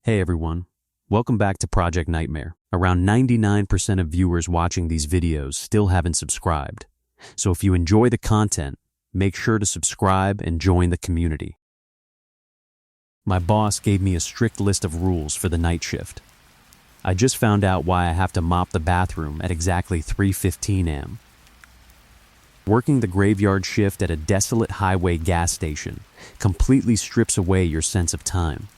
Hey everyone, welcome back to Project Nightmare. Around 99% of viewers watching these videos still haven't subscribed. So if you enjoy the content, make sure to subscribe and join the community. My boss gave me a strict list of rules for the night shift. I just found out why I have to mop the bathroom at exactly 3:15 a.m. Working the graveyard shift at a desolate highway gas station completely strips away your sense of time.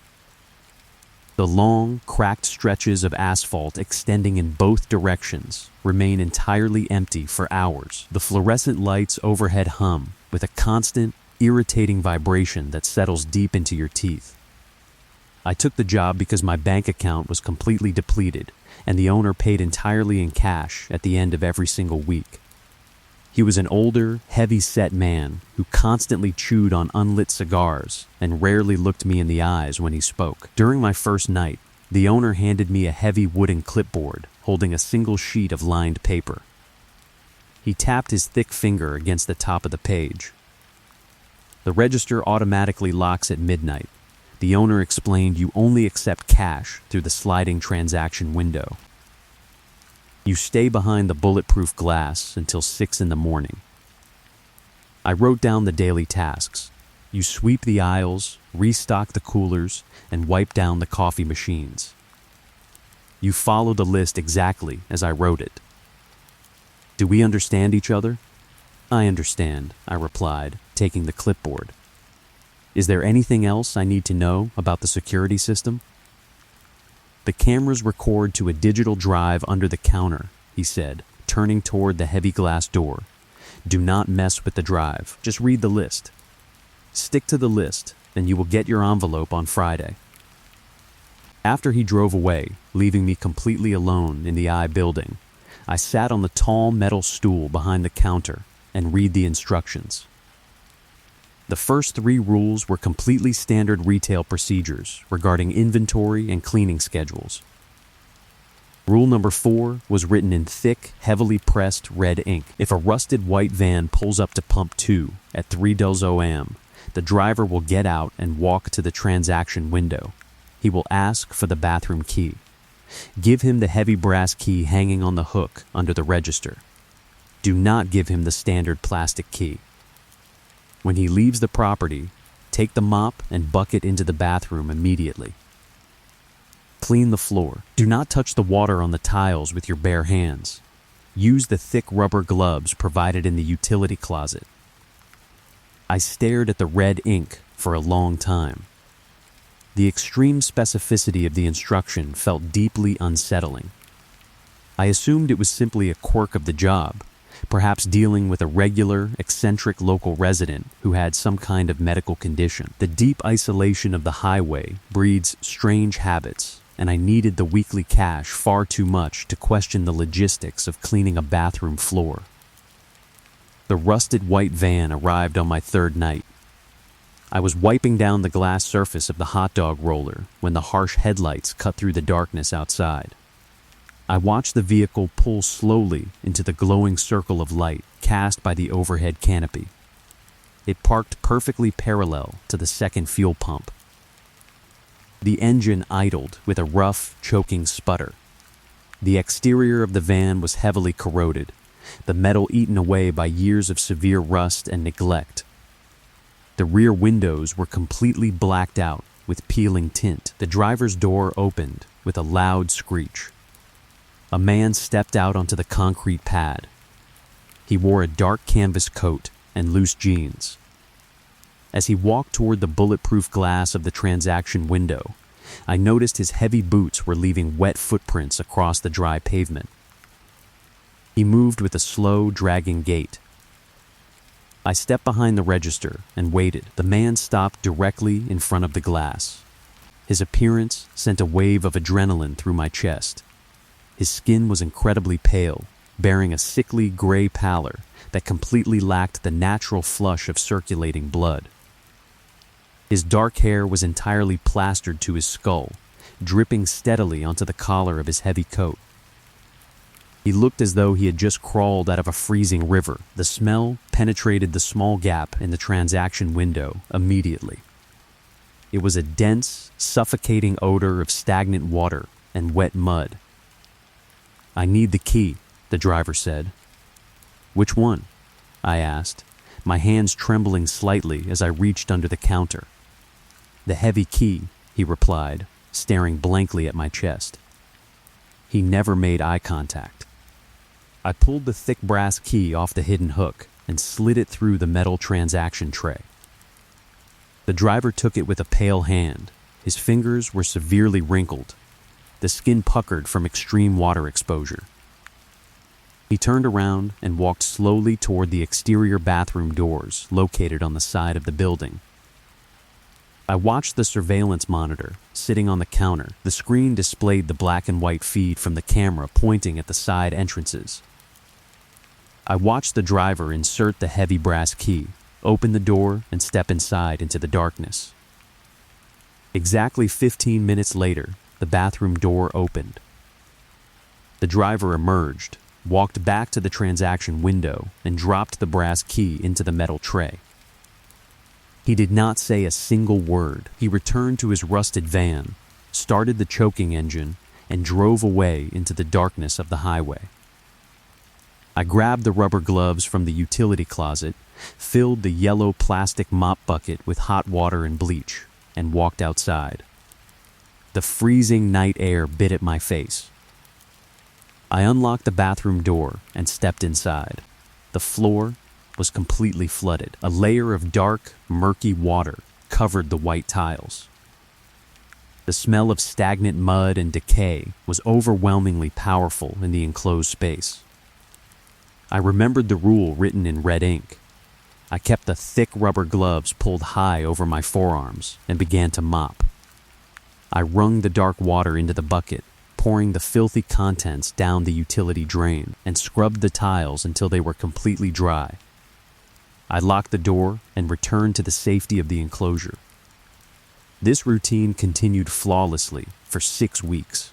The long, cracked stretches of asphalt extending in both directions remain entirely empty for hours. The fluorescent lights overhead hum with a constant, irritating vibration that settles deep into your teeth. I took the job because my bank account was completely depleted and the owner paid entirely in cash at the end of every single week. He was an older, heavy-set man who constantly chewed on unlit cigars and rarely looked me in the eyes when he spoke. During my first night, the owner handed me a heavy wooden clipboard holding a single sheet of lined paper. He tapped his thick finger against the top of the page. The register automatically locks at midnight. The owner explained you only accept cash through the sliding transaction window. You stay behind the bulletproof glass until 6 in the morning. I wrote down the daily tasks. You sweep the aisles, restock the coolers, and wipe down the coffee machines. You follow the list exactly as I wrote it. Do we understand each other? I understand, I replied, taking the clipboard. Is there anything else I need to know about the security system? The cameras record to a digital drive under the counter, he said, turning toward the heavy glass door. Do not mess with the drive. Just read the list. Stick to the list, and you will get your envelope on Friday. After he drove away, leaving me completely alone in the I building, I sat on the tall metal stool behind the counter and read the instructions. The first 3 rules were completely standard retail procedures regarding inventory and cleaning schedules. Rule number 4 was written in thick, heavily pressed red ink. If a rusted white van pulls up to pump 2 at 3:00 a.m., the driver will get out and walk to the transaction window. He will ask for the bathroom key. Give him the heavy brass key hanging on the hook under the register. Do not give him the standard plastic key. When he leaves the property, take the mop and bucket into the bathroom immediately. Clean the floor. Do not touch the water on the tiles with your bare hands. Use the thick rubber gloves provided in the utility closet. I stared at the red ink for a long time. The extreme specificity of the instruction felt deeply unsettling. I assumed it was simply a quirk of the job, perhaps dealing with a regular, eccentric local resident who had some kind of medical condition. The deep isolation of the highway breeds strange habits, and I needed the weekly cash far too much to question the logistics of cleaning a bathroom floor. The rusted white van arrived on my 3rd night. I was wiping down the glass surface of the hot dog roller when the harsh headlights cut through the darkness outside. I watched the vehicle pull slowly into the glowing circle of light cast by the overhead canopy. It parked perfectly parallel to the second fuel pump. The engine idled with a rough, choking sputter. The exterior of the van was heavily corroded, the metal eaten away by years of severe rust and neglect. The rear windows were completely blacked out with peeling tint. The driver's door opened with a loud screech. A man stepped out onto the concrete pad. He wore a dark canvas coat and loose jeans. As he walked toward the bulletproof glass of the transaction window, I noticed his heavy boots were leaving wet footprints across the dry pavement. He moved with a slow, dragging gait. I stepped behind the register and waited. The man stopped directly in front of the glass. His appearance sent a wave of adrenaline through my chest. His skin was incredibly pale, bearing a sickly gray pallor that completely lacked the natural flush of circulating blood. His dark hair was entirely plastered to his skull, dripping steadily onto the collar of his heavy coat. He looked as though he had just crawled out of a freezing river. The smell penetrated the small gap in the transaction window immediately. It was a dense, suffocating odor of stagnant water and wet mud. "I need the key," the driver said. "Which one?" I asked, my hands trembling slightly as I reached under the counter. "The heavy key," he replied, staring blankly at my chest. He never made eye contact. I pulled the thick brass key off the hidden hook and slid it through the metal transaction tray. The driver took it with a pale hand. His fingers were severely wrinkled, the skin puckered from extreme water exposure. He turned around and walked slowly toward the exterior bathroom doors located on the side of the building. I watched the surveillance monitor sitting on the counter. The screen displayed the black and white feed from the camera pointing at the side entrances. I watched the driver insert the heavy brass key, open the door, and step inside into the darkness. Exactly 15 minutes later, the bathroom door opened. The driver emerged, walked back to the transaction window, and dropped the brass key into the metal tray. He did not say a single word. He returned to his rusted van, started the choking engine, and drove away into the darkness of the highway. I grabbed the rubber gloves from the utility closet, filled the yellow plastic mop bucket with hot water and bleach, and walked outside. The freezing night air bit at my face. I unlocked the bathroom door and stepped inside. The floor was completely flooded. A layer of dark, murky water covered the white tiles. The smell of stagnant mud and decay was overwhelmingly powerful in the enclosed space. I remembered the rule written in red ink. I kept the thick rubber gloves pulled high over my forearms and began to mop. I wrung the dark water into the bucket, pouring the filthy contents down the utility drain, and scrubbed the tiles until they were completely dry. I locked the door and returned to the safety of the enclosure. This routine continued flawlessly for 6 weeks.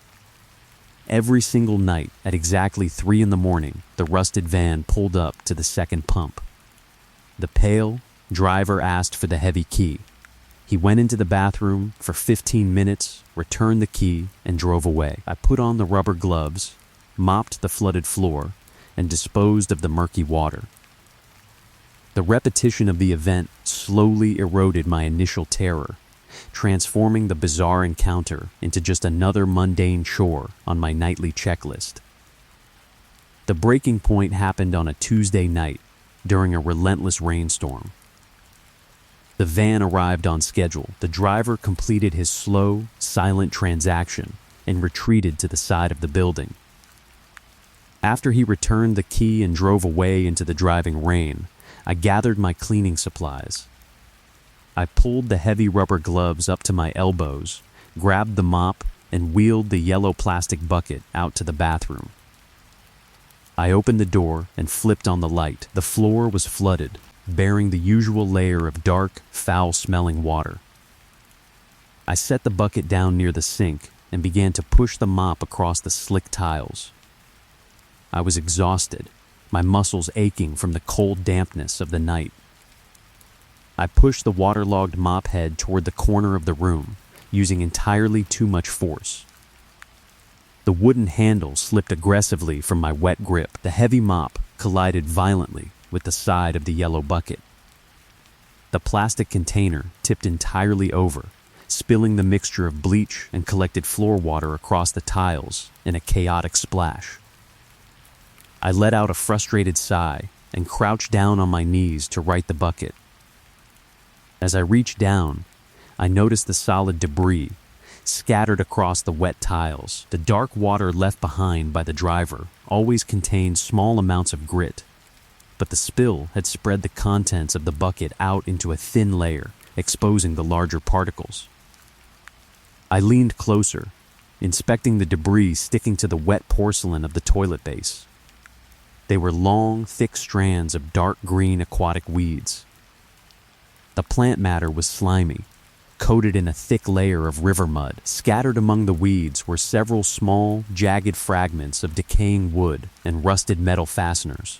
Every single night at exactly 3 a.m, the rusted van pulled up to the second pump. The pale driver asked for the heavy key. He went into the bathroom for 15 minutes, returned the key, and drove away. I put on the rubber gloves, mopped the flooded floor, and disposed of the murky water. The repetition of the event slowly eroded my initial terror, transforming the bizarre encounter into just another mundane chore on my nightly checklist. The breaking point happened on a Tuesday night during a relentless rainstorm. The van arrived on schedule. The driver completed his slow, silent transaction and retreated to the side of the building. After he returned the key and drove away into the driving rain, I gathered my cleaning supplies. I pulled the heavy rubber gloves up to my elbows, grabbed the mop, and wheeled the yellow plastic bucket out to the bathroom. I opened the door and flipped on the light. The floor was flooded, bearing the usual layer of dark, foul-smelling water. I set the bucket down near the sink and began to push the mop across the slick tiles. I was exhausted, my muscles aching from the cold dampness of the night. I pushed the waterlogged mop head toward the corner of the room, using entirely too much force. The wooden handle slipped aggressively from my wet grip. The heavy mop collided violently with the side of the yellow bucket. The plastic container tipped entirely over, spilling the mixture of bleach and collected floor water across the tiles in a chaotic splash. I let out a frustrated sigh and crouched down on my knees to right the bucket. As I reached down, I noticed the solid debris scattered across the wet tiles. The dark water left behind by the driver always contained small amounts of grit, but the spill had spread the contents of the bucket out into a thin layer, exposing the larger particles. I leaned closer, inspecting the debris sticking to the wet porcelain of the toilet base. They were long, thick strands of dark green aquatic weeds. The plant matter was slimy, coated in a thick layer of river mud. Scattered among the weeds were several small, jagged fragments of decaying wood and rusted metal fasteners.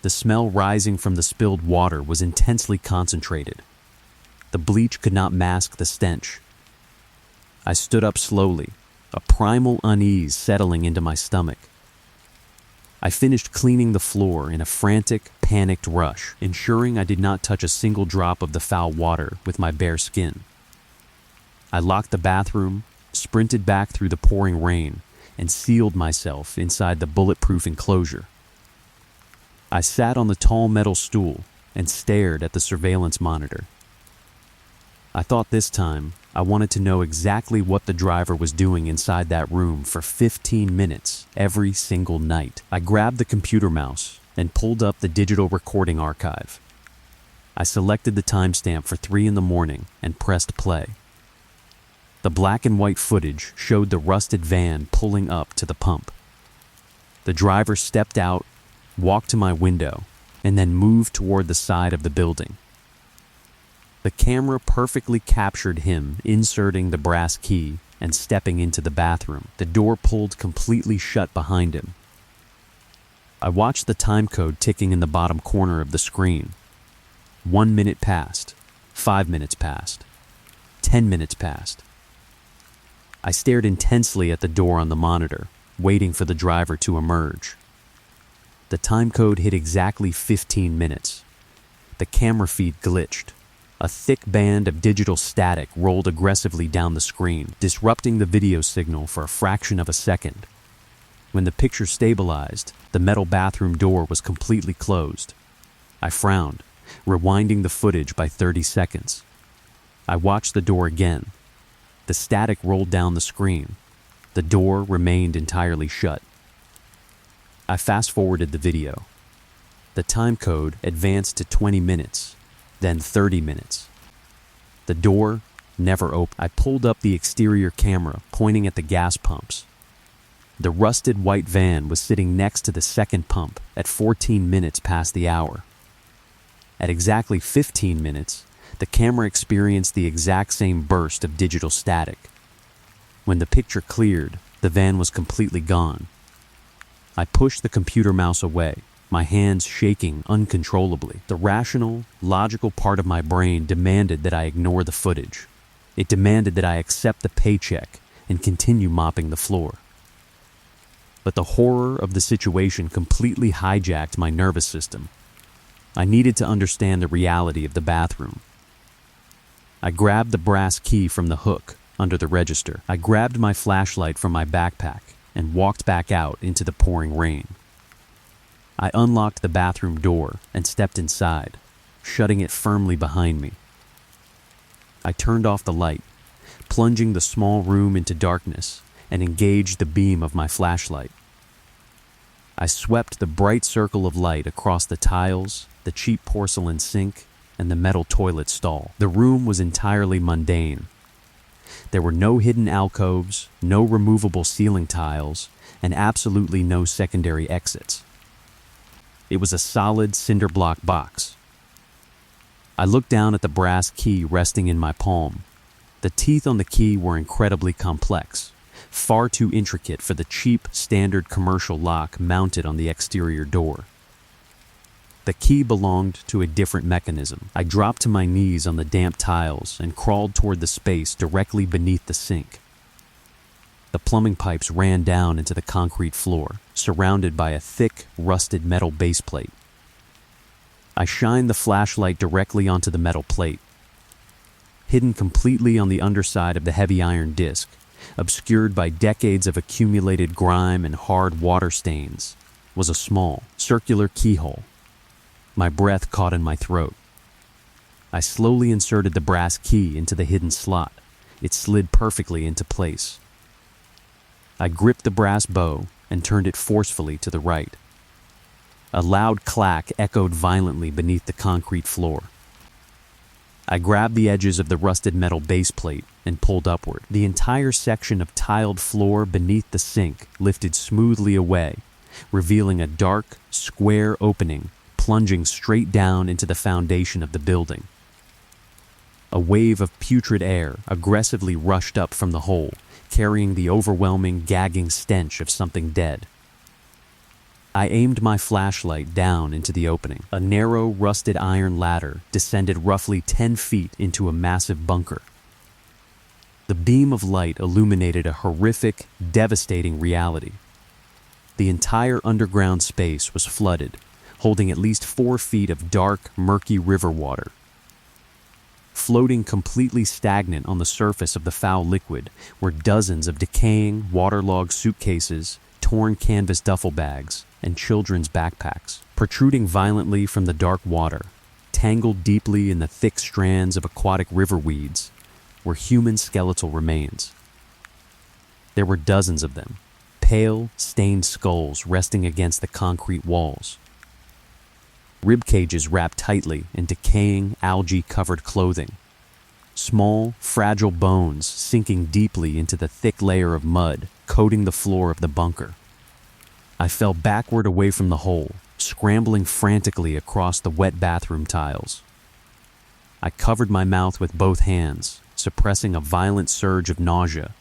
The smell rising from the spilled water was intensely concentrated. The bleach could not mask the stench. I stood up slowly, a primal unease settling into my stomach. I finished cleaning the floor in a frantic, panicked rush, ensuring I did not touch a single drop of the foul water with my bare skin. I locked the bathroom, sprinted back through the pouring rain, and sealed myself inside the bulletproof enclosure. I sat on the tall metal stool and stared at the surveillance monitor. I thought this time I wanted to know exactly what the driver was doing inside that room for 15 minutes every single night. I grabbed the computer mouse and pulled up the digital recording archive. I selected the timestamp for 3 a.m. and pressed play. The black and white footage showed the rusted van pulling up to the pump. The driver stepped out, walked to my window, and then moved toward the side of the building. The camera perfectly captured him inserting the brass key and stepping into the bathroom. The door pulled completely shut behind him. I watched the time code ticking in the bottom corner of the screen. 1 minute passed, 5 minutes passed, 10 minutes passed. I stared intensely at the door on the monitor, waiting for the driver to emerge. The time code hit exactly 15 minutes. The camera feed glitched. A thick band of digital static rolled aggressively down the screen, disrupting the video signal for a fraction of a second. When the picture stabilized, the metal bathroom door was completely closed. I frowned, rewinding the footage by 30 seconds. I watched the door again. The static rolled down the screen. The door remained entirely shut. I fast-forwarded the video. The time code advanced to 20 minutes, then 30 minutes. The door never opened. I pulled up the exterior camera, pointing at the gas pumps. The rusted white van was sitting next to the second pump at 14 minutes past the hour. At exactly 15 minutes, the camera experienced the exact same burst of digital static. When the picture cleared, the van was completely gone. I pushed the computer mouse away, my hands shaking uncontrollably. The rational, logical part of my brain demanded that I ignore the footage. It demanded that I accept the paycheck and continue mopping the floor. But the horror of the situation completely hijacked my nervous system. I needed to understand the reality of the bathroom. I grabbed the brass key from the hook under the register. I grabbed my flashlight from my backpack and walked back out into the pouring rain. I unlocked the bathroom door and stepped inside, shutting it firmly behind me. I turned off the light, plunging the small room into darkness, and engaged the beam of my flashlight. I swept the bright circle of light across the tiles, the cheap porcelain sink, and the metal toilet stall. The room was entirely mundane. There were no hidden alcoves, no removable ceiling tiles, and absolutely no secondary exits. It was a solid cinder block box. I looked down at the brass key resting in my palm. The teeth on the key were incredibly complex, far too intricate for the cheap, standard commercial lock mounted on the exterior door. The key belonged to a different mechanism. I dropped to my knees on the damp tiles and crawled toward the space directly beneath the sink. The plumbing pipes ran down into the concrete floor, surrounded by a thick, rusted metal base plate. I shined the flashlight directly onto the metal plate. Hidden completely on the underside of the heavy iron disc, obscured by decades of accumulated grime and hard water stains, was a small, circular keyhole. My breath caught in my throat. I slowly inserted the brass key into the hidden slot. It slid perfectly into place. I gripped the brass bow and turned it forcefully to the right. A loud clack echoed violently beneath the concrete floor. I grabbed the edges of the rusted metal base plate and pulled upward. The entire section of tiled floor beneath the sink lifted smoothly away, revealing a dark, square opening plunging straight down into the foundation of the building. A wave of putrid air aggressively rushed up from the hole, carrying the overwhelming, gagging stench of something dead. I aimed my flashlight down into the opening. A narrow, rusted iron ladder descended roughly 10 feet into a massive bunker. The beam of light illuminated a horrific, devastating reality. The entire underground space was flooded, holding at least 4 feet of dark, murky river water. Floating completely stagnant on the surface of the foul liquid were dozens of decaying, waterlogged suitcases, torn canvas duffel bags, and children's backpacks. Protruding violently from the dark water, tangled deeply in the thick strands of aquatic river weeds, were human skeletal remains. There were dozens of them, pale, stained skulls resting against the concrete walls. Rib cages wrapped tightly in decaying, algae-covered clothing. Small, fragile bones sinking deeply into the thick layer of mud coating the floor of the bunker. I fell backward away from the hole, scrambling frantically across the wet bathroom tiles. I covered my mouth with both hands, suppressing a violent surge of nausea,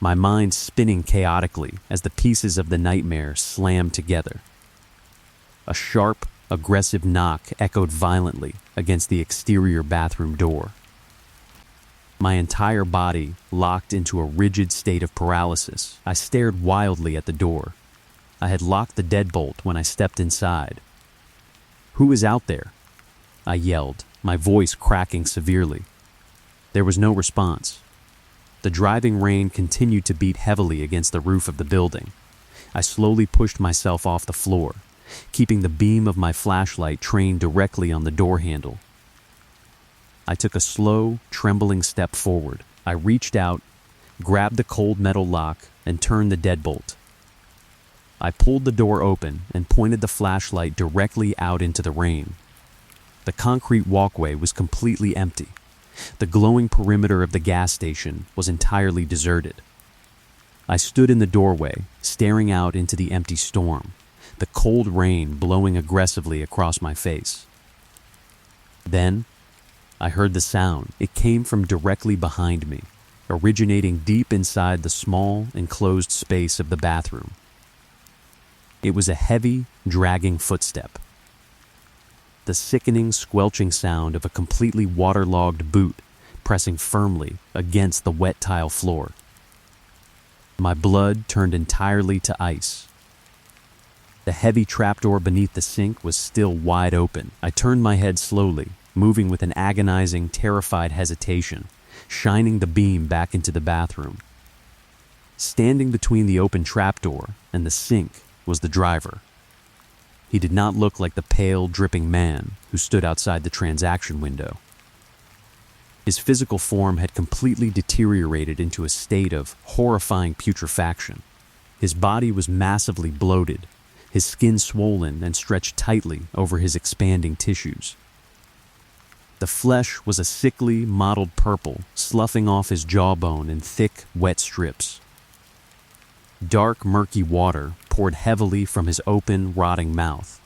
my mind spinning chaotically as the pieces of the nightmare slammed together. A sharp, aggressive knock echoed violently against the exterior bathroom door. My entire body locked into a rigid state of paralysis. I stared wildly at the door. I had locked the deadbolt when I stepped inside. "Who is out there?" I yelled, my voice cracking severely. There was no response. The driving rain continued to beat heavily against the roof of the building. I slowly pushed myself off the floor, keeping the beam of my flashlight trained directly on the door handle. I took a slow, trembling step forward. I reached out, grabbed the cold metal lock, and turned the deadbolt. I pulled the door open and pointed the flashlight directly out into the rain. The concrete walkway was completely empty. The glowing perimeter of the gas station was entirely deserted. I stood in the doorway, staring out into the empty storm, the cold rain blowing aggressively across my face. Then, I heard the sound. It came from directly behind me, originating deep inside the small, enclosed space of the bathroom. It was a heavy, dragging footstep. The sickening, squelching sound of a completely waterlogged boot pressing firmly against the wet tile floor. My blood turned entirely to ice. The heavy trapdoor beneath the sink was still wide open. I turned my head slowly, moving with an agonizing, terrified hesitation, shining the beam back into the bathroom. Standing between the open trapdoor and the sink was the driver. He did not look like the pale, dripping man who stood outside the transaction window. His physical form had completely deteriorated into a state of horrifying putrefaction. His body was massively bloated, his skin swollen and stretched tightly over his expanding tissues. The flesh was a sickly, mottled purple, sloughing off his jawbone in thick, wet strips. Dark, murky water poured heavily from his open, rotting mouth,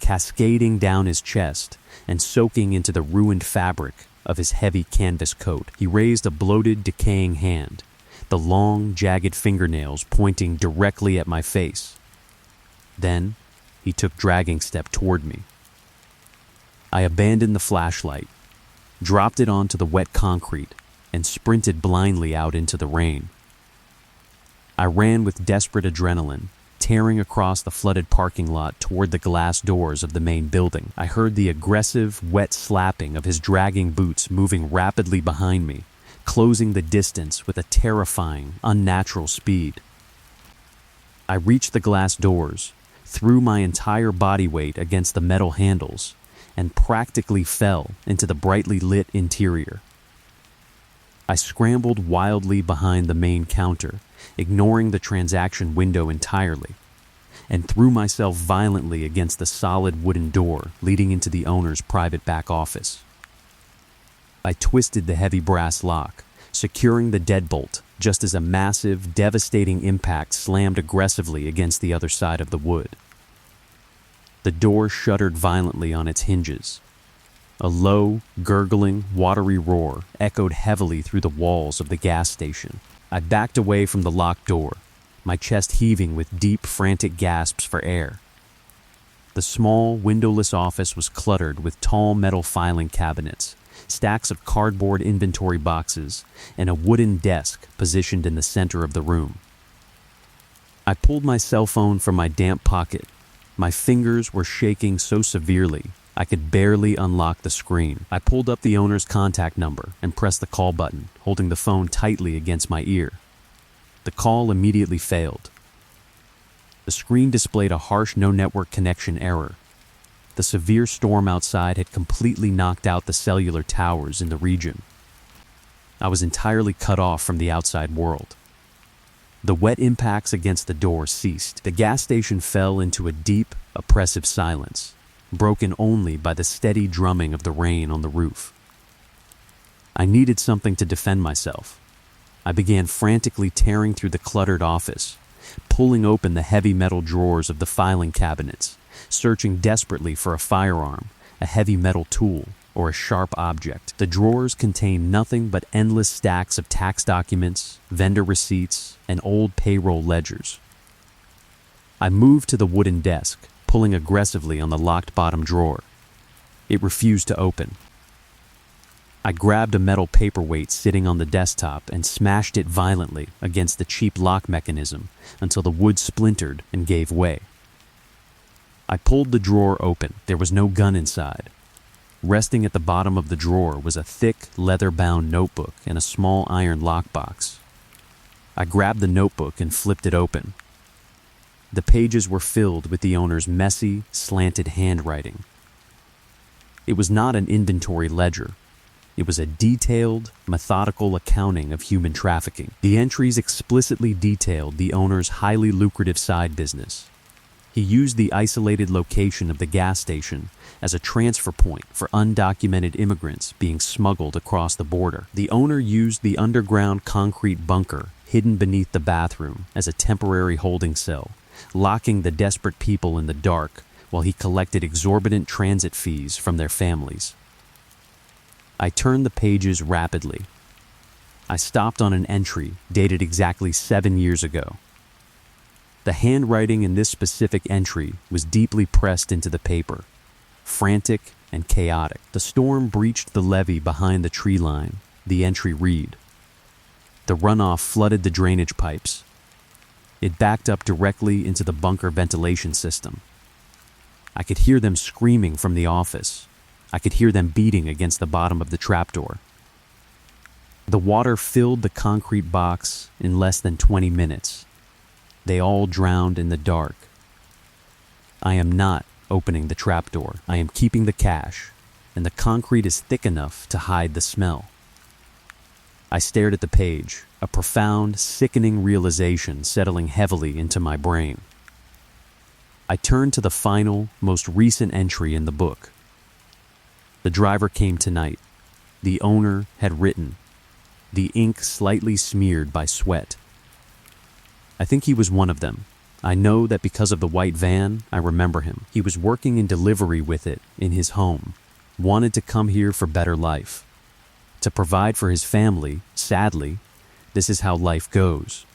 cascading down his chest and soaking into the ruined fabric of his heavy canvas coat. He raised a bloated, decaying hand, the long, jagged fingernails pointing directly at my face. Then, he took a dragging step toward me. I abandoned the flashlight, dropped it onto the wet concrete, and sprinted blindly out into the rain. I ran with desperate adrenaline, tearing across the flooded parking lot toward the glass doors of the main building. I heard the aggressive, wet slapping of his dragging boots moving rapidly behind me, closing the distance with a terrifying, unnatural speed. I reached the glass doors, threw my entire body weight against the metal handles, and practically fell into the brightly lit interior. I scrambled wildly behind the main counter, ignoring the transaction window entirely, and threw myself violently against the solid wooden door leading into the owner's private back office. I twisted the heavy brass lock, securing the deadbolt just as a massive, devastating impact slammed aggressively against the other side of the wood. The door shuddered violently on its hinges. A low, gurgling, watery roar echoed heavily through the walls of the gas station. I backed away from the locked door, my chest heaving with deep, frantic gasps for air. The small, windowless office was cluttered with tall metal filing cabinets, stacks of cardboard inventory boxes, and a wooden desk positioned in the center of the room. I pulled my cell phone from my damp pocket. My fingers were shaking so severely I could barely unlock the screen. I pulled up the owner's contact number and pressed the call button, holding the phone tightly against my ear. The call immediately failed. The screen displayed a harsh no-network connection error. The severe storm outside had completely knocked out the cellular towers in the region. I was entirely cut off from the outside world. The wet impacts against the door ceased. The gas station fell into a deep, oppressive silence, broken only by the steady drumming of the rain on the roof. I needed something to defend myself. I began frantically tearing through the cluttered office, pulling open the heavy metal drawers of the filing cabinets, searching desperately for a firearm, a heavy metal tool, or a sharp object. The drawers contained nothing but endless stacks of tax documents, vendor receipts, and old payroll ledgers. I moved to the wooden desk, pulling aggressively on the locked bottom drawer. It refused to open. I grabbed a metal paperweight sitting on the desktop and smashed it violently against the cheap lock mechanism until the wood splintered and gave way. I pulled the drawer open. There was no gun inside. Resting at the bottom of the drawer was a thick, leather-bound notebook and a small iron lockbox. I grabbed the notebook and flipped it open. The pages were filled with the owner's messy, slanted handwriting. It was not an inventory ledger. It was a detailed, methodical accounting of human trafficking. The entries explicitly detailed the owner's highly lucrative side business. He used the isolated location of the gas station as a transfer point for undocumented immigrants being smuggled across the border. The owner used the underground concrete bunker hidden beneath the bathroom as a temporary holding cell, locking the desperate people in the dark while he collected exorbitant transit fees from their families. I turned the pages rapidly. I stopped on an entry dated exactly 7 years ago. The handwriting in this specific entry was deeply pressed into the paper, frantic and chaotic. The storm breached the levee behind the tree line, the entry read. The runoff flooded the drainage pipes. It backed up directly into the bunker ventilation system. I could hear them screaming from the office. I could hear them beating against the bottom of the trapdoor. The water filled the concrete box in less than 20 minutes. They all drowned in the dark. I am not opening the trapdoor. I am keeping the cash, and the concrete is thick enough to hide the smell. I stared at the page, a profound, sickening realization settling heavily into my brain. I turned to the final, most recent entry in the book. The driver came tonight. The owner had written, the ink slightly smeared by sweat. I think he was one of them. I know that because of the white van, I remember him. He was working in delivery with it in his home, wanted to come here for better life. To provide for his family, sadly, this is how life goes.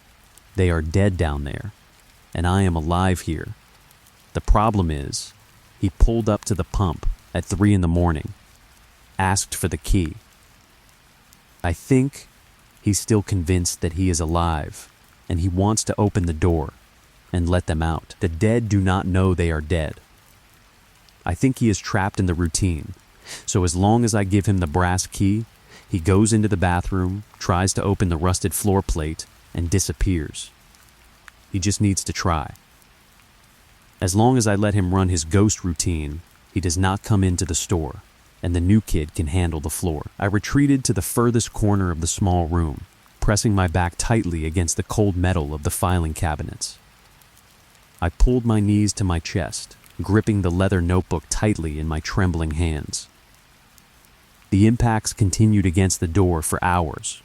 They are dead down there, and I am alive here. The problem is, he pulled up to the pump at 3 a.m, asked for the key. I think he's still convinced that he is alive, and he wants to open the door and let them out. The dead do not know they are dead. I think he is trapped in the routine, so as long as I give him the brass key, he goes into the bathroom, tries to open the rusted floor plate, and disappears. He just needs to try. As long as I let him run his ghost routine, he does not come into the store, and the new kid can handle the floor. I retreated to the furthest corner of the small room, pressing my back tightly against the cold metal of the filing cabinets. I pulled my knees to my chest, gripping the leather notebook tightly in my trembling hands. The impacts continued against the door for hours.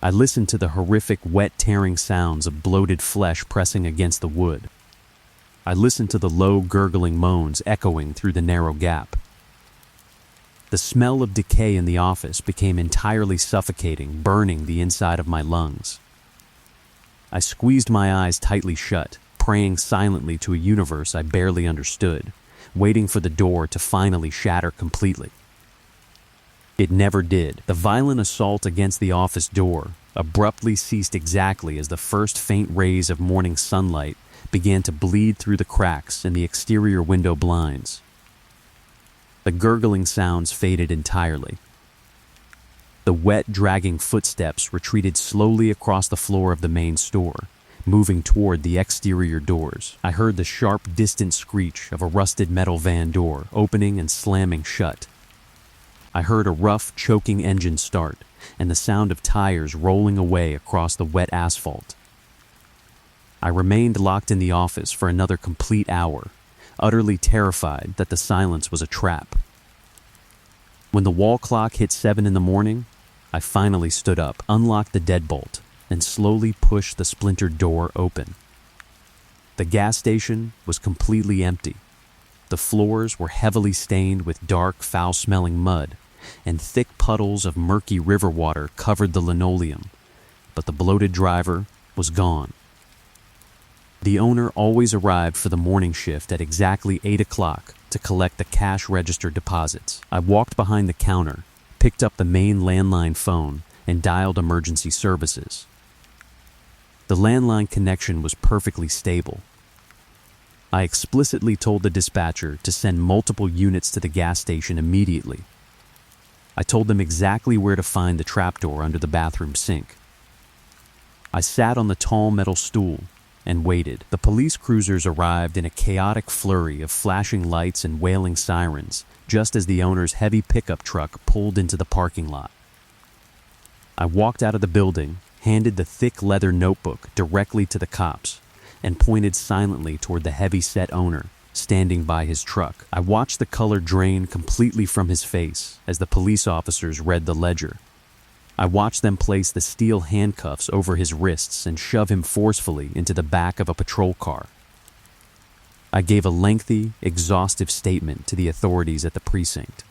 I listened to the horrific, wet, tearing sounds of bloated flesh pressing against the wood. I listened to the low, gurgling moans echoing through the narrow gap. The smell of decay in the office became entirely suffocating, burning the inside of my lungs. I squeezed my eyes tightly shut, praying silently to a universe I barely understood, waiting for the door to finally shatter completely. It never did. The violent assault against the office door abruptly ceased exactly as the first faint rays of morning sunlight began to bleed through the cracks in the exterior window blinds. The gurgling sounds faded entirely. The wet, dragging footsteps retreated slowly across the floor of the main store, moving toward the exterior doors. I heard the sharp, distant screech of a rusted metal van door opening and slamming shut. I heard a rough, choking engine start and the sound of tires rolling away across the wet asphalt. I remained locked in the office for another complete hour, utterly terrified that the silence was a trap. When the wall clock hit 7 in the morning, I finally stood up, unlocked the deadbolt, and slowly pushed the splintered door open. The gas station was completely empty. The floors were heavily stained with dark, foul-smelling mud, and thick puddles of murky river water covered the linoleum, but the bloated driver was gone. The owner always arrived for the morning shift at exactly 8 o'clock to collect the cash register deposits. I walked behind the counter, picked up the main landline phone, and dialed emergency services. The landline connection was perfectly stable. I explicitly told the dispatcher to send multiple units to the gas station immediately. I told them exactly where to find the trapdoor under the bathroom sink. I sat on the tall metal stool and waited. The police cruisers arrived in a chaotic flurry of flashing lights and wailing sirens just as the owner's heavy pickup truck pulled into the parking lot. I walked out of the building, handed the thick leather notebook directly to the cops, and pointed silently toward the heavy-set owner standing by his truck. I watched the color drain completely from his face as the police officers read the ledger. I watched them place the steel handcuffs over his wrists and shove him forcefully into the back of a patrol car. I gave a lengthy, exhaustive statement to the authorities at the precinct.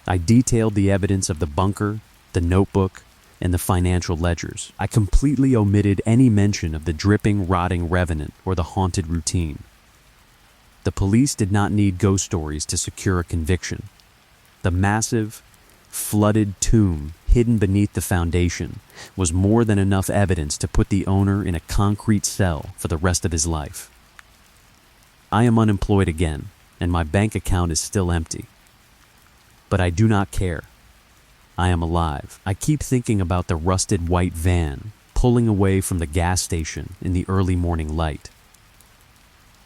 I detailed the evidence of the bunker, the notebook, and the financial ledgers. I completely omitted any mention of the dripping, rotting revenant or the haunted routine. The police did not need ghost stories to secure a conviction. The massive, flooded tomb hidden beneath the foundation was more than enough evidence to put the owner in a concrete cell for the rest of his life. I am unemployed again, and my bank account is still empty. But I do not care. I am alive. I keep thinking about the rusted white van pulling away from the gas station in the early morning light.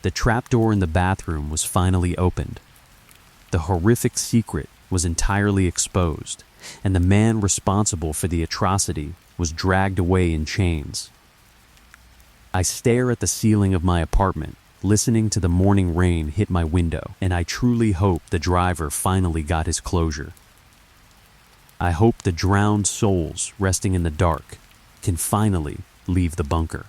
The trapdoor in the bathroom was finally opened. The horrific secret was entirely exposed, and the man responsible for the atrocity was dragged away in chains. I stare at the ceiling of my apartment, listening to the morning rain hit my window, and I truly hope the driver finally got his closure. I hope the drowned souls resting in the dark can finally leave the bunker.